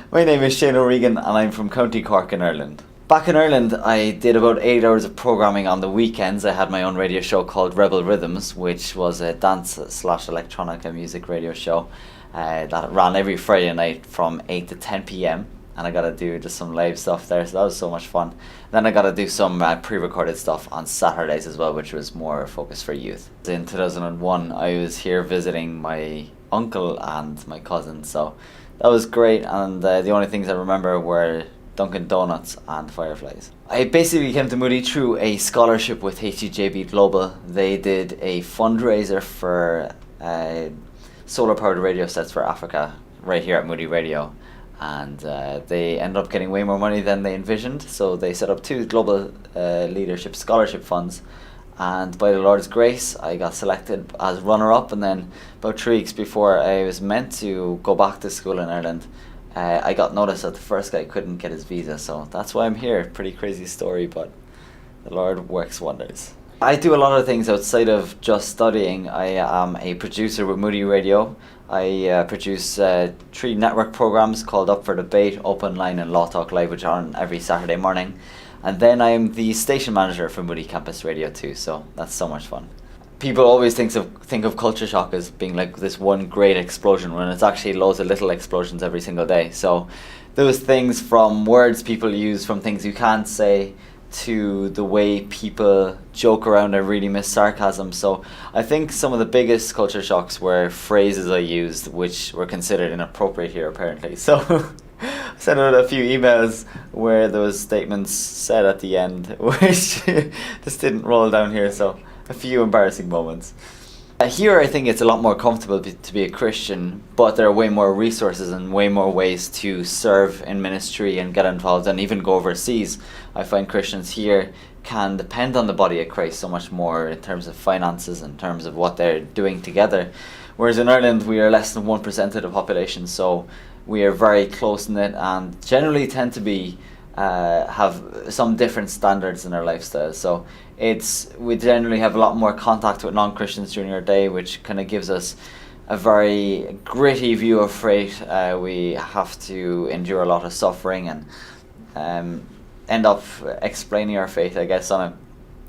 My name is Shane O'Regan and I'm from County Cork in Ireland. Back in Ireland, I did about 8 hours of programming on the weekends. I had my own radio show called Rebel Rhythms, which was a dance slash electronica music radio show that ran every Friday night from 8 to 10 p.m. And I got to do just some live stuff there, so that was so much fun. Then I got to do some pre-recorded stuff on Saturdays as well, which was more focused for youth. In 2001, I was here visiting my uncle and my cousin, so that was great. And the only things I remember were Dunkin' Donuts and Fireflies. I basically came to Moody through a scholarship with HCJB Global. They did a fundraiser for solar-powered radio sets for Africa right here at Moody Radio. And they ended up getting way more money than they envisioned, so they set up 2 global leadership scholarship funds, and by the Lord's grace I got selected as runner-up. And then about 3 weeks before I was meant to go back to school in Ireland, I got notice that the first guy couldn't get his visa, so that's why I'm here. Pretty crazy story, but the Lord works wonders. I do a lot of things outside of just studying. I am a producer with Moody Radio. I produce 3 network programs called Up for Debate, Open Line and Law Talk Live, which are on every Saturday morning. And then I am the station manager for Moody Campus Radio too, so that's so much fun. People always think of culture shock as being like this one great explosion, when it's actually loads of little explosions every single day. So those things, from words people use, from things you can't say, to the way people joke around and really miss sarcasm. So I think some of the biggest culture shocks were phrases I used which were considered inappropriate here apparently. So I sent out a few emails where there was statements said at the end which just didn't roll down here, so a few embarrassing moments. Here I think it's a lot more comfortable to be a Christian, but there are way more resources and way more ways to serve in ministry and get involved and even go overseas. I find Christians here can depend on the body of Christ so much more in terms of finances, in terms of what they're doing together. Whereas in Ireland we are less than 1% of the population, so we are very close-knit and generally tend to be have some different standards in our lifestyle. So we generally have a lot more contact with non-Christians during our day, which kind of gives us a very gritty view of faith. We have to endure a lot of suffering and end up explaining our faith, I guess, on a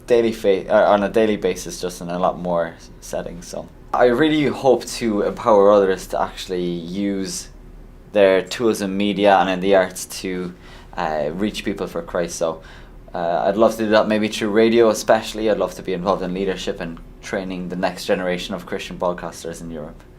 daily basis, just in a lot more settings. So I really hope to empower others to actually use their tools in media and in the arts to reach people for Christ. So I'd love to do that maybe through radio especially. I'd love to be involved in leadership and training the next generation of Christian broadcasters in Europe.